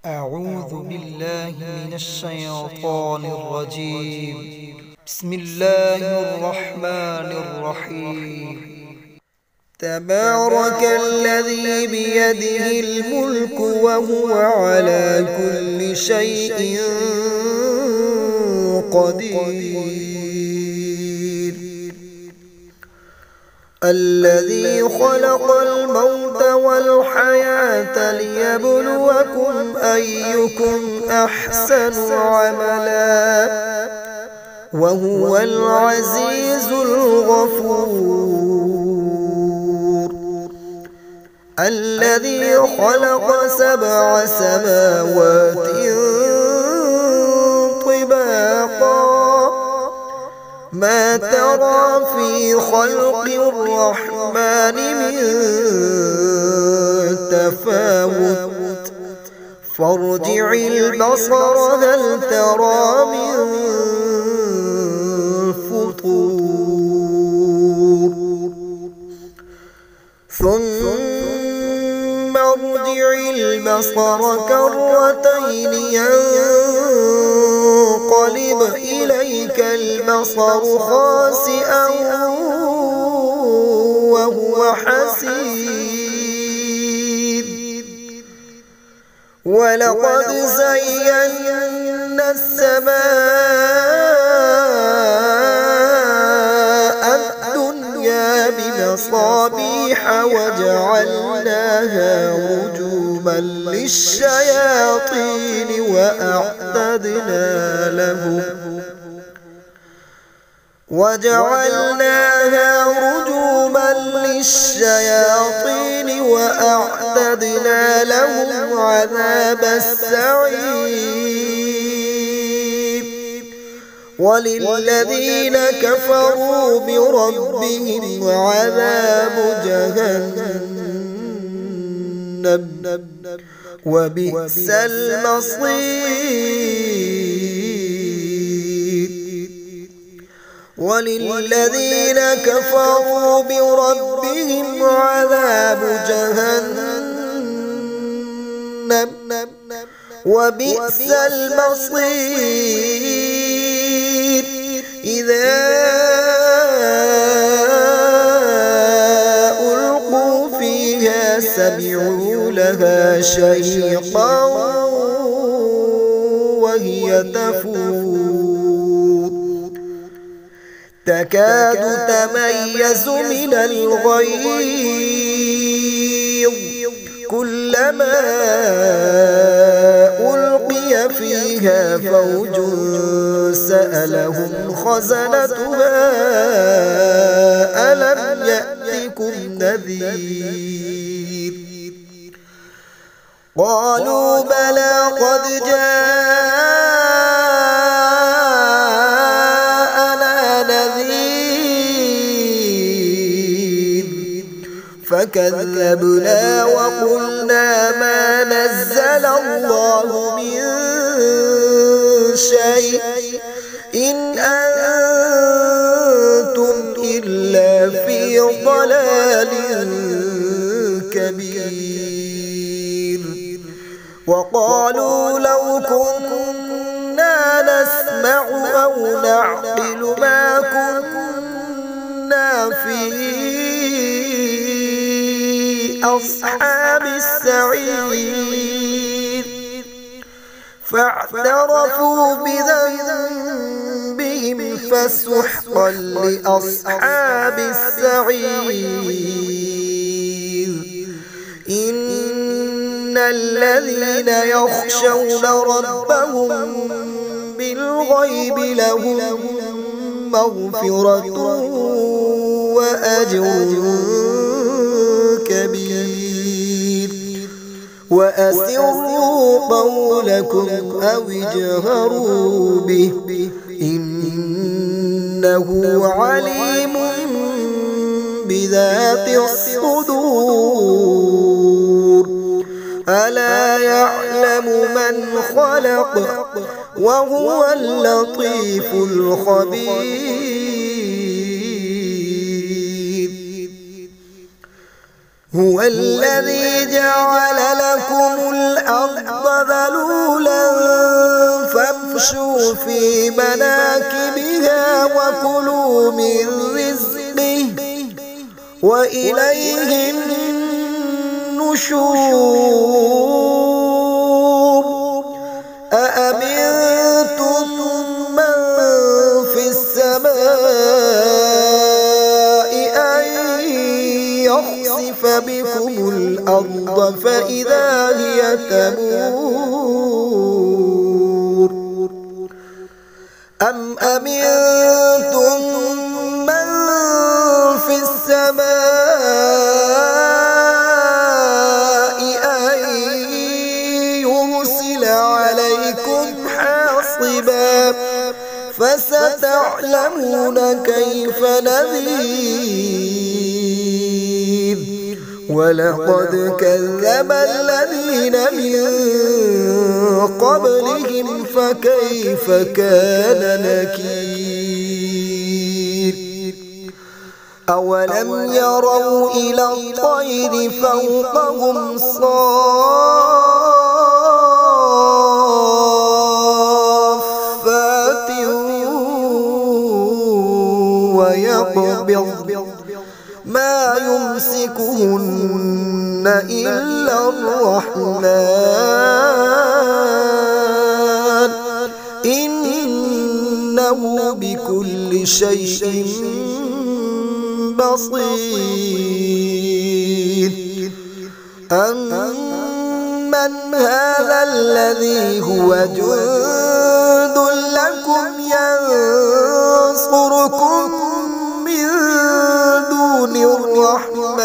أعوذ بالله من الشيطان الرجيم. بسم الله الرحمن الرحيم. تبارك الذي بيده الملك وهو على كل شيء قدير. الذي خلق الموت والحياة ليبلوكم أيكم أحسن عملا وهو العزيز الغفور. الذي خلق 7 سماوات طباقا ما ترى في خلق الرحمن من تفاوت فارجع البصر هل ترى من فطور ثم ارجع البصر كرتين ينقلب إليك البصر خاسئا وهو حسير. ولقد زينا السماء الدنيا بمصابيح وجعلناها رجوما للشياطين وأعتدنا لهم عذاب السعير. وللذين كفروا بربهم عذاب جهنم وبئس المصير. وللذين كفروا بربهم عذاب جهنم وبئس المصير. إذا ألقوا فيها سمعوا لها شهيقا وهي تفور تكاد تميز من الغيظ كلما ألقي فيها فوج سألهم خزنتها ألم يأتكم نذير. قالوا بلى قد جاءنا نذير فكذبنا وقلنا ما نزل الله من شيء إن أنتم إلا في ضلال كبير. وقالوا لو كنا نسمع أو نعقل ما كنا في أصحاب السعير. فاعترفوا بذنبهم فسحقا لأصحاب السعير. إن الذين يخشون ربهم بالغيب لهم مغفرة وأجر كبير. وأسروا قولكم أو اجهروا به إنه عليم بذات الصدور. ألا يعلم من خلق وهو اللطيف الخبير. هو الذي جعل لكم الأرض ذلولا فامشوا في مناكبها وكلوا من رزقه وإليه النشور أأمنتم من في السماء أن يخسف بكم الأرض فإذا هي تمور أم أمنتم من في السماء أن يرسل عليكم حاصبا فستعلمون كيف نذير ولقد كذب الذين من قبلهم فكيف كان نكير أولم يروا إلى الطير فوقهم صافات ويقبض ما يمسكهن إلا الرحمن إنه بكل شيء بصير أمن هذا الذي هو جند لكم ينصركم من دون الرحمن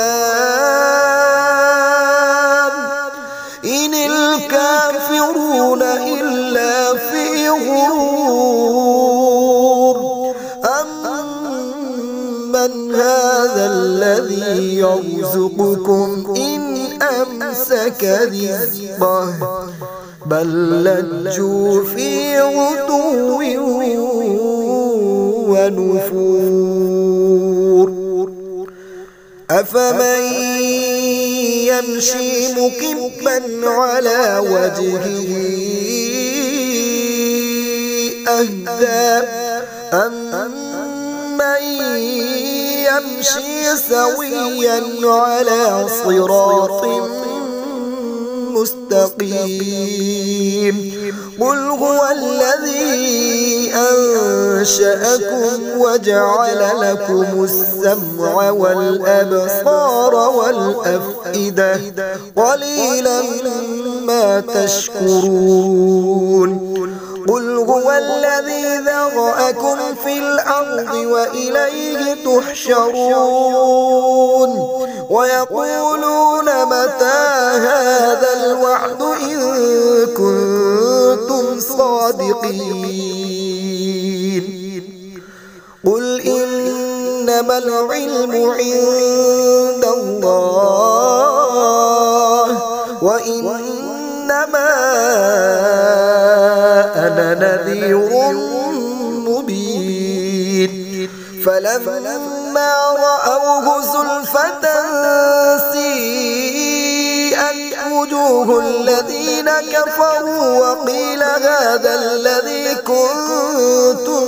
إن الكافرون إلا في غرور أمن هذا الذي يرزقكم إن أمسك رزقه بل لجوا في عتو ونفور أفمن يمشي مكبا على وجهه أهدى أمن يمشي سويا على صراط مستقيم قل هو الذي أنشأكم وجعل لكم السمع والأبصار والأفئدة قليلا ما تشكرون قل هو الذي ذرأكم في الأرض وإليه تحشرون ويقولون متى هذا الوعد إن كنتم صادقين قل إنما العلم عند الله وإنما أنا نذير مبين فلما رأوه زلفة سيئت وجوه الذين كفروا وقيل هذا الذي كنتم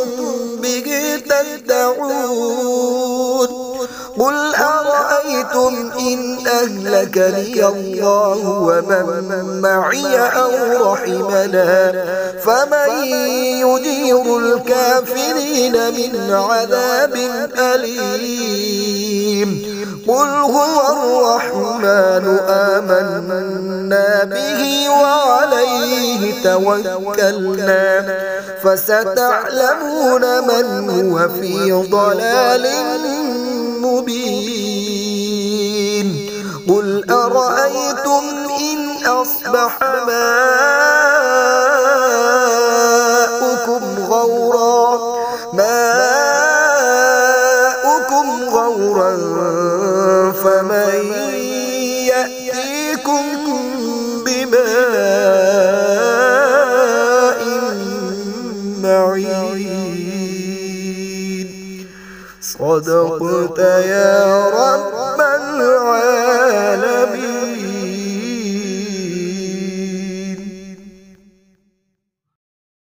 به تدعون قل أرأيتم إن أهلكني الله ومن معي أو رحمنا فمن يجير الكافرين من عذاب أليم قل هو الرحمن آمنا به وعليه توكلنا فستعلمون من هو في ضلال مبين قل أرأيتم إن أصبح ماؤكم غورا فمن يأتيكم بماء معين صدقت يا